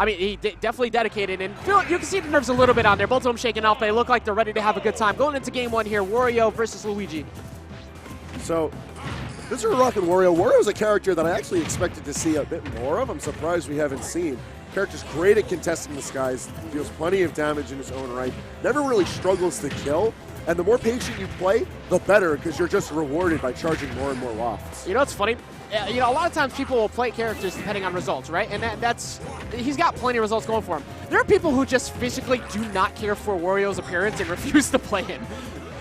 I mean, he definitely dedicated, and you can see the nerves a little bit on there. Both of them shaking off. They look like they're ready to have a good time. Going into game one here, Wario versus Luigi. So, this is rocking Wario. Wario's a character that I actually expected to see a bit more of. I'm surprised we haven't seen. Character's great at contesting the skies, deals plenty of damage in his own right, never really struggles to kill, and the more patient you play, the better, because you're just rewarded by charging more and more wafts. You know what's funny? You know, a lot of times people will play characters depending on results, right? And he's got plenty of results going for him. There are people who just physically do not care for Wario's appearance and refuse to play him.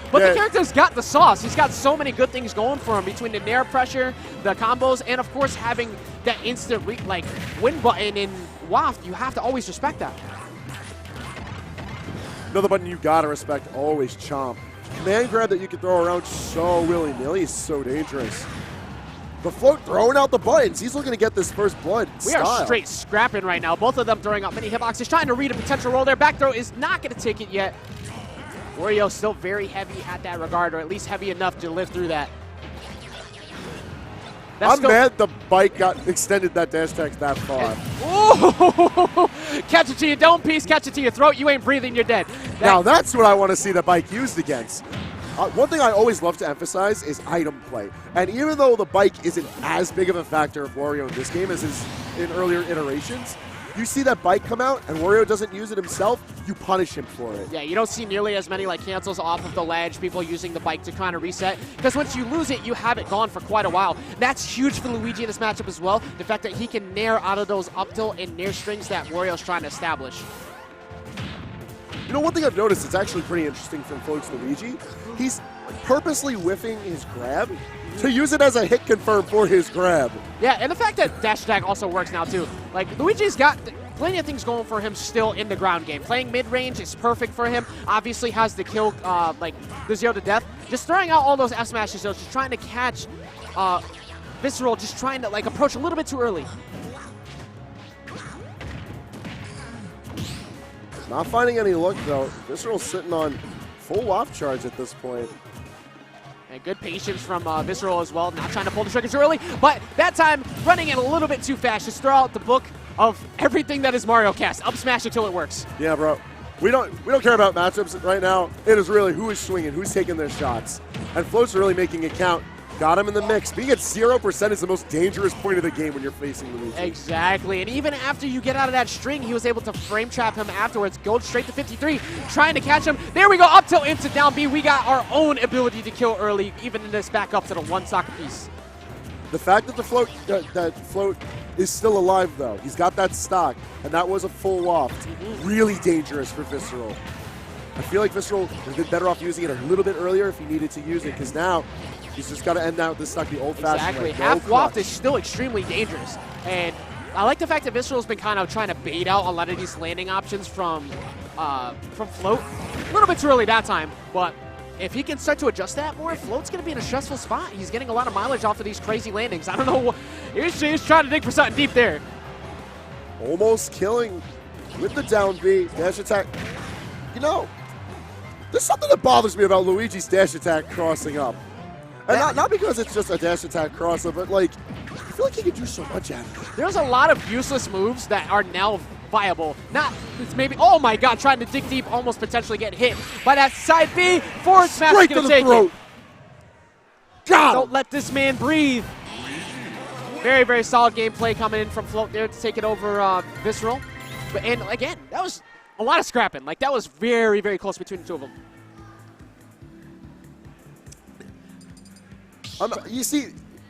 But the character's got the sauce. He's got so many good things going for him between the nair pressure, the combos, and of course having that instant win button in Waft. You have to always respect that. Another button you gotta respect, always Chomp. Command grab that you can throw around so willy-nilly is so dangerous. The Float throwing out the buttons. He's looking to get this first blood. We are straight scrapping right now. Both of them throwing out many hitboxes, trying to read a potential roll there. Back throw is not going to take it yet. Wario still very heavy at that regard, or at least heavy enough to live through that. I'm mad the bike got extended that dash attack that far. Ooh! Catch it to your dome piece, catch it to your throat. You ain't breathing, you're dead. Now that's what I want to see the bike used against. One thing I always love to emphasize is item play. And even though the bike isn't as big of a factor of Wario in this game as is in earlier iterations, you see that bike come out and Wario doesn't use it himself, you punish him for it. Yeah, you don't see nearly as many cancels off of the ledge, people using the bike to kind of reset, because once you lose it, you have it gone for quite a while. That's huge for Luigi in this matchup as well, the fact that he can nair out of those up tilt and nair strings that Wario's trying to establish. You know, one thing I've noticed that's actually pretty interesting from Float's Luigi, he's purposely whiffing his grab to use it as a hit confirm for his grab. Yeah, and the fact that dash attack also works now too. Luigi's got plenty of things going for him still in the ground game. Playing mid-range is perfect for him. Obviously has the kill, the 0 to death. Just throwing out all those F smashes, though, just trying to catch Visceral, just trying to approach a little bit too early. Not finding any luck, though. Visceral's sitting on full waft charge at this point. And good patience from Visceral as well, not trying to pull the trigger too early, but that time running it a little bit too fast. Just throw out the book of everything that is Mario Cast. Up smash until it works. Yeah, bro. We don't care about matchups right now. It is really who is swinging, who's taking their shots. And Float's really making it count. Got him in the mix. Being at 0% is the most dangerous point of the game when you're facing Luigi. Exactly. And even after you get out of that string, he was able to frame trap him afterwards. Go straight to 53, trying to catch him. There we go, up tilt into down B. We got our own ability to kill early, even in this back up to the one stock piece. The fact that the Float is still alive, though. He's got that stock, and that was a full waft. Really dangerous for Visceral. I feel like Visceral would have been better off using it a little bit earlier if he needed to use it, because now he's just got to end out this stock the old-fashioned way. Exactly. Half waft is still extremely dangerous. And I like the fact that Visceral's been kind of trying to bait out a lot of these landing options from Float. A little bit too early that time, but if he can start to adjust that more, Float's going to be in a stressful spot. He's getting a lot of mileage off of these crazy landings. I don't know. He's trying to dig for something deep there. Almost killing with the down B. Dash attack. You know, there's something that bothers me about Luigi's dash attack crossing up. And not because it's just a dash attack crosser, but I feel like he can do so much out of it. There's a lot of useless moves that are now viable. It's maybe, oh my god, trying to dig deep, almost potentially get hit by that side B. Forward smash is going to take it. Don't let this man breathe. Very, very solid gameplay coming in from Float there to take it over Visceral. And again, that was a lot of scrapping. That was very, very close between the two of them. You see,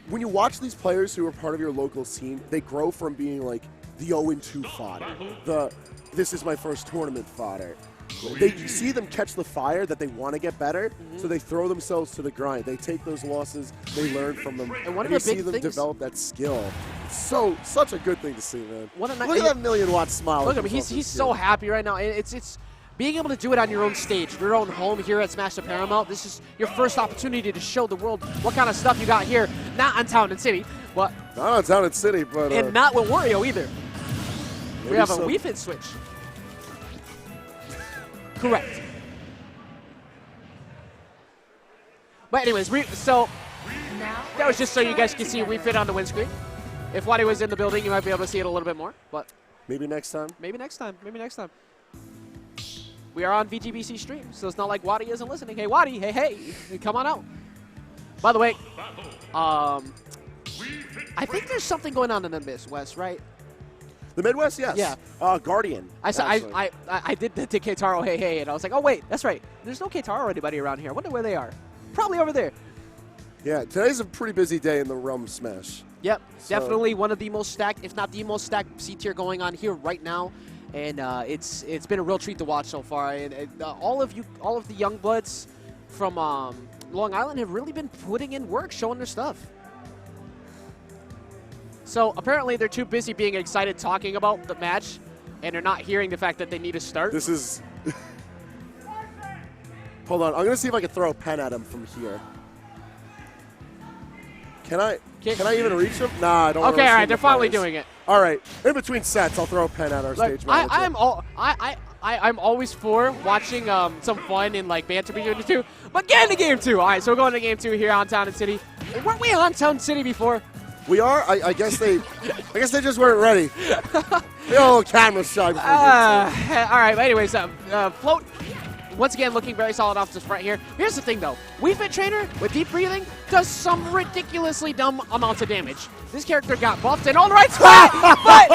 when you watch these players who are part of your local scene, they grow from being the 0-2 fodder, this is my first tournament fodder. You see them catch the fire that they want to get better, so they throw themselves to the grind. They take those losses, they learn from them, and you see them develop that skill. Such a good thing to see, man. Look at that million-watt smile. Look at him, he's so happy right now. It's being able to do it on your own stage, your own home here at Smash the Paramount. This is your first opportunity to show the world what kind of stuff you got here, not on Town and City, but not on Town and City, but and not with Wario either. We have a Wii Fit switch. Correct. But anyways, so that was just so you guys can see Wii Fit on the windscreen. If Wario was in the building, you might be able to see it a little bit more. But Maybe next time. Maybe next time. Maybe next time. We are on VGBC stream, so it's not like Waddy isn't listening. Hey, Waddy, hey, come on out. By the way, I think there's something going on in the Midwest, right? The Midwest, yes. Yeah. Guardian. I did the Keitaro hey, and I was like, oh, wait, that's right. There's no Keitaro or anybody around here. I wonder where they are. Probably over there. Yeah, today's a pretty busy day in the realm Smash. Yep, definitely one of the most stacked, if not the most stacked C-tier going on here right now. And it's been a real treat to watch so far. And all of the young bloods from Long Island have really been putting in work, showing their stuff. So apparently they're too busy being excited talking about the match, and they're not hearing the fact that they need to start. This is... Hold on, I'm going to see if I can throw a pen at him from here. Can I even reach him? Nah, I don't. Okay, all right, they're finally doing it. All right, in between sets, I'll throw a pen at our stage manager. I'm always for watching some fun and like banter between the two, but get into game 2. All right, so we're going to game 2 here on Town and City. Weren't we on Town City before? We are. I guess they just weren't ready. They got a little camera shy. All right, but anyways, Float. Once again, looking very solid off the front here. Here's the thing, though. Wii Fit Trainer, with deep breathing, does some ridiculously dumb amounts of damage. This character got buffed in all the right spot, but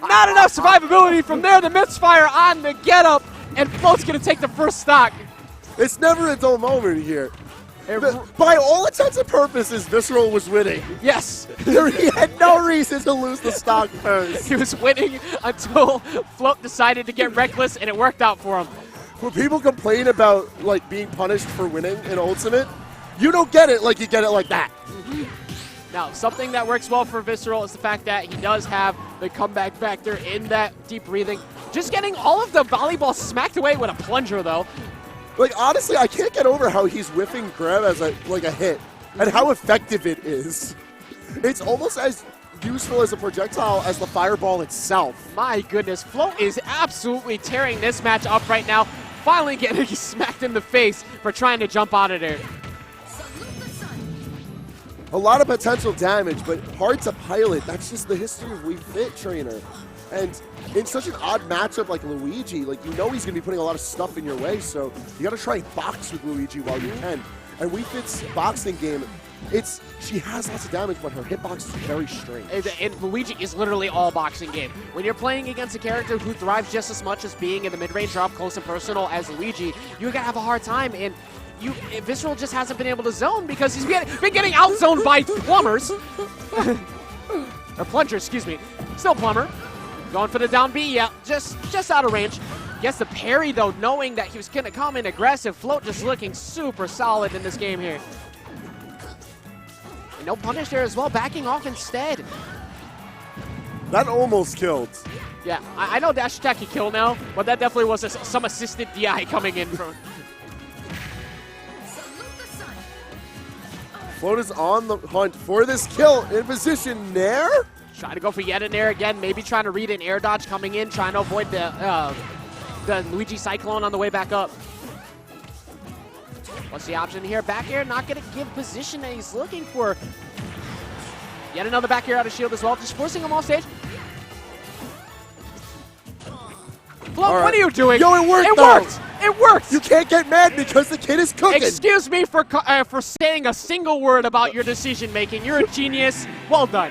not enough survivability from there. The misfire on the get-up, and Float's going to take the first stock. It's never a dull moment here. By all intents and purposes, Visceral was winning. Yes. He had no reason to lose the stock first. He was winning until Float decided to get reckless, and it worked out for him. When people complain about like being punished for winning in Ultimate, you don't get it like you get it like that. Now, something that works well for Visceral is the fact that he does have the comeback factor in that deep breathing. Just getting all of the volleyball smacked away with a plunger, though. Like, honestly, I can't get over how he's whiffing grab as a hit and how effective it is. It's almost as useful as a projectile as the fireball itself. My goodness, Float is absolutely tearing this match up right now. Finally getting smacked in the face for trying to jump out of there. A lot of potential damage, but hard to pilot. That's just the history of Wii Fit Trainer. And in such an odd matchup like Luigi, like you know he's going to be putting a lot of stuff in your way, so you got to try and box with Luigi while you can. And Wii Fit's boxing game, she has lots of damage, but her hitbox is very strange. And Luigi is literally all boxing game. When you're playing against a character who thrives just as much as being in the mid-range or up close and personal as Luigi, you're going to have a hard time. And Visceral just hasn't been able to zone because he's been getting out-zoned by plumbers. Or plunger, excuse me. Still plumber. Going for the down B, yeah, just out of range. Gets the parry, though, knowing that he was going to come in aggressive. Float just looking super solid in this game here. And no punish there as well, backing off instead. That almost killed. Yeah, I know dash attack can kill now, but that definitely was some assisted DI coming in from... Float is on the hunt for this kill. In position there. Trying to go for yet an air again, maybe trying to read an air dodge coming in, trying to avoid the Luigi Cyclone on the way back up. What's the option here? Back air, not going to give position that he's looking for. Yet another back air out of shield as well, just forcing him off stage. Float, right. What are you doing? Yo, it worked, It worked! It worked! You can't get mad because the kid is cooking. Excuse me for saying a single word about your decision making. You're a genius. Well done.